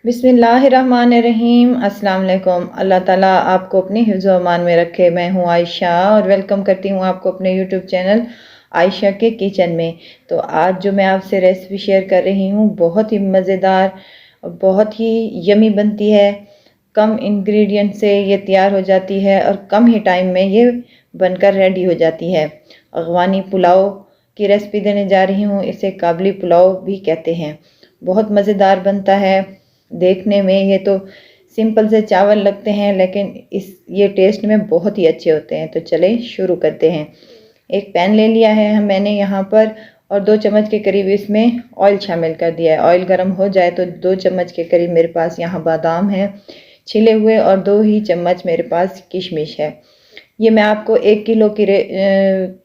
बिस्मिल्लाहिर्रहमानिर्रहीम। अस्सलाम वालेकुम। अल्लाह ताला आपको अपने हिफ्ज़ व अमान में रखे। मैं हूँ आयशा और वेलकम करती हूँ आपको अपने यूट्यूब चैनल आयशा के किचन में। तो आज जो मैं आपसे रेसिपी शेयर कर रही हूँ बहुत ही मज़ेदार और बहुत ही यमी बनती है। कम इंग्रेडिएंट से ये तैयार हो जाती है और कम ही टाइम में ये बनकर रेडी हो जाती है। अगवानी पुलाव की रेसिपी देने जा रही हूँ। इसे काबली पुलाव भी कहते हैं। बहुत मज़ेदार बनता है। देखने में ये तो सिंपल से चावल लगते हैं लेकिन ये टेस्ट में बहुत ही अच्छे होते हैं। तो चलें शुरू करते हैं। एक पैन ले लिया है मैंने यहाँ पर और 2 चम्मच के करीब इसमें ऑयल शामिल कर दिया है। ऑयल गर्म हो जाए तो 2 चम्मच के करीब मेरे पास यहाँ बादाम है छिले हुए और 2 ही चम्मच मेरे पास किशमिश है। ये मैं आपको 1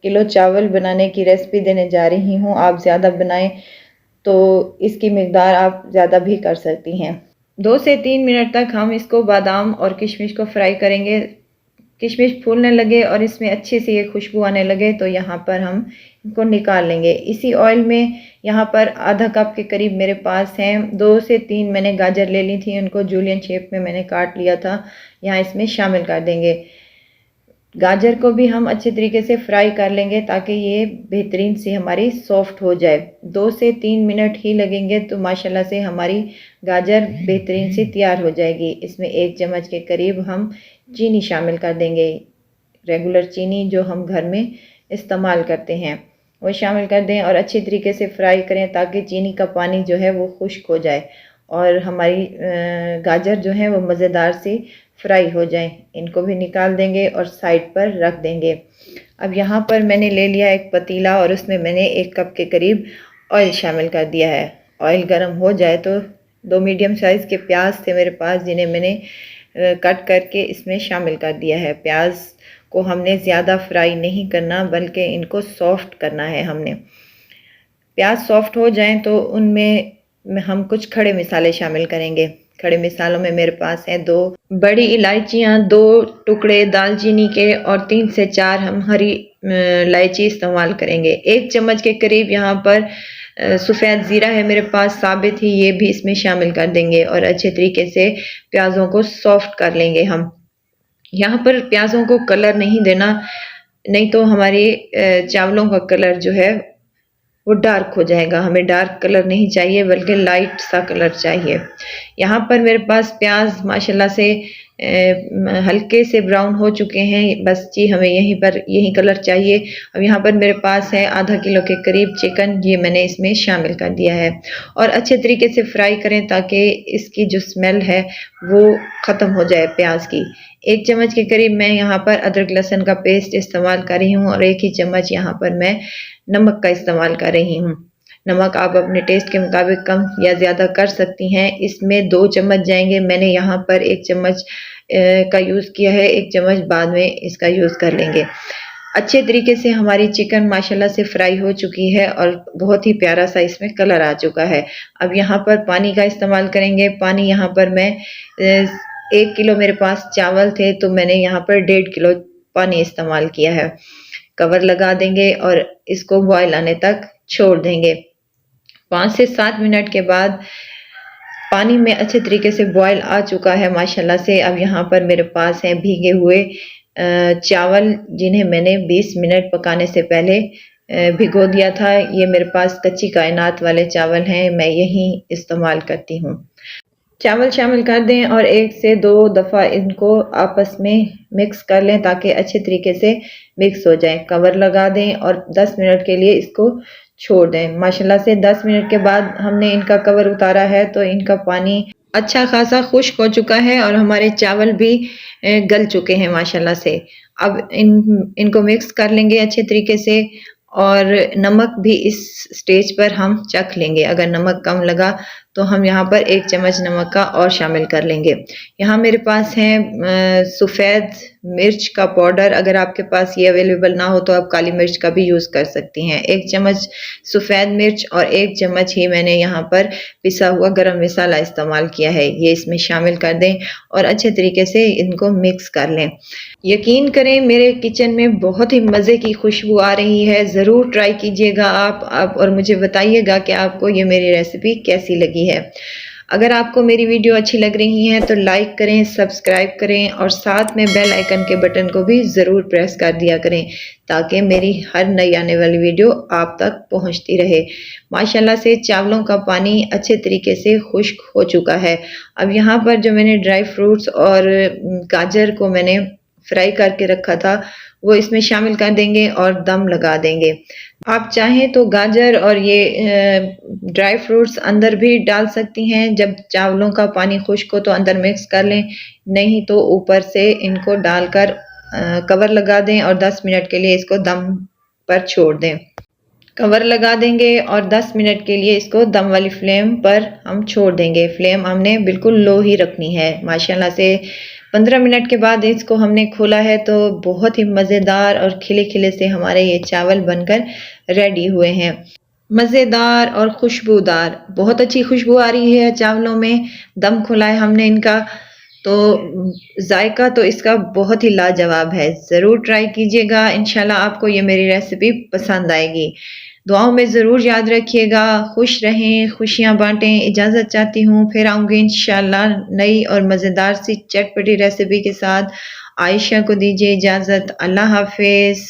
किलो चावल बनाने की रेसिपी देने जा रही हूँ। आप ज़्यादा बनाएं तो इसकी मिकदार आप ज़्यादा भी कर सकती हैं। 2 से 3 मिनट तक हम इसको बादाम और किशमिश को फ्राई करेंगे। किशमिश फूलने लगे और इसमें अच्छी सी ये खुशबू आने लगे तो यहाँ पर हम इनको निकाल लेंगे। इसी ऑयल में यहाँ पर आधा कप के करीब मेरे पास हैं 2 से 3 मैंने गाजर ले ली थी, उनको जूलियन शेप में मैंने काट लिया था। यहाँ इसमें शामिल कर देंगे। गाजर को भी हम अच्छे तरीके से फ्राई कर लेंगे ताकि ये बेहतरीन सी हमारी सॉफ्ट हो जाए। 2 से 3 मिनट ही लगेंगे तो माशाल्लाह से हमारी गाजर बेहतरीन सी तैयार हो जाएगी। इसमें 1 चम्मच के करीब हम चीनी शामिल कर देंगे। रेगुलर चीनी जो हम घर में इस्तेमाल करते हैं वो शामिल कर दें और अच्छी तरीके से फ्राई करें ताकि चीनी का पानी जो है वो खुश्क हो जाए और हमारी गाजर जो है वो मज़ेदार सी फ्राई हो जाए। इनको भी निकाल देंगे और साइड पर रख देंगे। अब यहाँ पर मैंने ले लिया एक पतीला और उसमें मैंने 1 कप के करीब ऑयल शामिल कर दिया है। ऑयल गर्म हो जाए तो 2 मीडियम साइज़ के प्याज थे मेरे पास जिन्हें मैंने कट करके इसमें शामिल कर दिया है। प्याज को हमने ज़्यादा फ्राई नहीं करना बल्कि इनको सॉफ्ट करना है हमने। प्याज सॉफ्ट हो जाएं तो उनमें हम कुछ खड़े मसाले शामिल करेंगे। खड़े मसालों में मेरे पास हैं 2 बड़ी इलायचियाँ, 2 टुकड़े दालचीनी के और 3 से 4 हम हरी इलायची इस्तेमाल करेंगे। 1 चम्मच के करीब यहाँ पर सफ़ेद ज़ीरा है मेरे पास साबित ही, ये भी इसमें शामिल कर देंगे और अच्छे तरीके से प्याज़ों को सॉफ्ट कर लेंगे हम। यहाँ पर प्याज़ों को कलर नहीं देना, नहीं तो हमारे चावलों का कलर जो है वो डार्क हो जाएगा। हमें डार्क कलर नहीं चाहिए बल्कि लाइट सा कलर चाहिए। यहाँ पर मेरे पास प्याज माशाल्लाह से हल्के से ब्राउन हो चुके हैं। बस जी हमें यही कलर चाहिए। अब यहाँ पर मेरे पास है आधा किलो के करीब चिकन, ये मैंने इसमें शामिल कर दिया है और अच्छे तरीके से फ्राई करें ताकि इसकी जो स्मेल है वो ख़त्म हो जाए प्याज की। 1 चम्मच के करीब मैं यहाँ पर अदरक लहसुन का पेस्ट इस्तेमाल कर रही हूँ और 1 ही चम्मच यहाँ पर मैं नमक का इस्तेमाल कर रही हूँ। नमक आप अपने टेस्ट के मुताबिक कम या ज़्यादा कर सकती हैं। इसमें 2 चम्मच जाएंगे, मैंने यहाँ पर 1 चम्मच का यूज़ किया है, 1 चम्मच बाद में इसका यूज़ कर लेंगे। अच्छे तरीके से हमारी चिकन माशाल्लाह से फ्राई हो चुकी है और बहुत ही प्यारा सा इसमें कलर आ चुका है। अब यहाँ पर पानी का इस्तेमाल करेंगे। पानी यहाँ पर मैं 1 किलो मेरे पास चावल थे तो मैंने यहाँ पर 1.5 किलो पानी इस्तेमाल किया है। कवर लगा देंगे और इसको बॉयल आने तक छोड़ देंगे। 5 से 7 मिनट के बाद पानी में अच्छे तरीके से बॉयल आ चुका है माशाल्लाह से। अब यहाँ पर मेरे पास हैं भीगे हुए चावल जिन्हें मैंने 20 मिनट पकाने से पहले भिगो दिया था। ये मेरे पास कच्ची कायनात वाले चावल हैं, मैं यही इस्तेमाल करती हूँ। चावल शामिल कर दें और 1 से 2 दफ़ा इनको आपस में मिक्स कर लें ताकि अच्छे तरीके से मिक्स हो जाए। कवर लगा दें और 10 मिनट के लिए इसको छोड़ दें। माशाल्लाह से 10 मिनट के बाद हमने इनका कवर उतारा है तो इनका पानी अच्छा खासा खुश्क हो चुका है और हमारे चावल भी गल चुके हैं माशाल्लाह से। अब इनको मिक्स कर लेंगे अच्छे तरीके से और नमक भी इस स्टेज पर हम चख लेंगे। अगर नमक कम लगा तो हम यहाँ पर 1 चम्मच नमक का और शामिल कर लेंगे। यहाँ मेरे पास है सफ़ेद मिर्च का पाउडर, अगर आपके पास ये अवेलेबल ना हो तो आप काली मिर्च का भी यूज़ कर सकती हैं। 1 चम्मच सफ़ेद मिर्च और 1 चम्मच ही मैंने यहाँ पर पिसा हुआ गरम मसाला इस्तेमाल किया है, ये इसमें शामिल कर दें और अच्छे तरीके से इनको मिक्स कर लें। यकीन करें मेरे किचन में बहुत ही मज़े की खुशबू आ रही है। ज़रूर ट्राई कीजिएगा आप और मुझे बताइएगा कि आपको ये मेरी रेसिपी कैसी लगी है। अगर आपको मेरी वीडियो अच्छी लग रही है तो लाइक करें, सब्सक्राइब करें और साथ में बेल आइकन के बटन को भी ज़रूर प्रेस कर दिया करें ताकि मेरी हर नई आने वाली वीडियो आप तक पहुंचती रहे। माशाल्लाह से चावलों का पानी अच्छे तरीके से खुश्क हो चुका है। अब यहाँ पर जो मैंने ड्राई फ्रूट्स और गाजर को मैंने फ्राई करके रखा था वो इसमें शामिल कर देंगे और दम लगा देंगे। आप चाहें तो गाजर और ये ड्राई फ्रूट्स अंदर भी डाल सकती हैं। जब चावलों का पानी खुश्क हो तो अंदर मिक्स कर लें, नहीं तो ऊपर से इनको डालकर कवर लगा दें और 10 मिनट के लिए इसको दम पर छोड़ दें। कवर लगा देंगे और 10 मिनट के लिए इसको दम वाली फ्लेम पर हम छोड़ देंगे। फ्लेम हमने बिल्कुल लो ही रखनी है। माशाल्लाह से 15 मिनट के बाद इसको हमने खोला है तो बहुत ही मज़ेदार और खिले-खिले से हमारे ये चावल बनकर रेडी हुए हैं। मज़ेदार और खुशबूदार, बहुत अच्छी खुशबू आ रही है चावलों में। दम खुला है हमने इनका, तो जायका तो इसका बहुत ही लाजवाब है। ज़रूर ट्राई कीजिएगा, इंशाल्लाह आपको ये मेरी रेसिपी पसंद आएगी। दुआओं में ज़रूर याद रखिएगा। खुश रहें, खुशियाँ बाँटें। इजाज़त चाहती हूँ, फिर आऊँगी इंशाल्लाह नई और मज़ेदार सी चटपटी रेसिपी के साथ। आयशा को दीजिए इजाज़त। अल्लाह हाफ़िज़।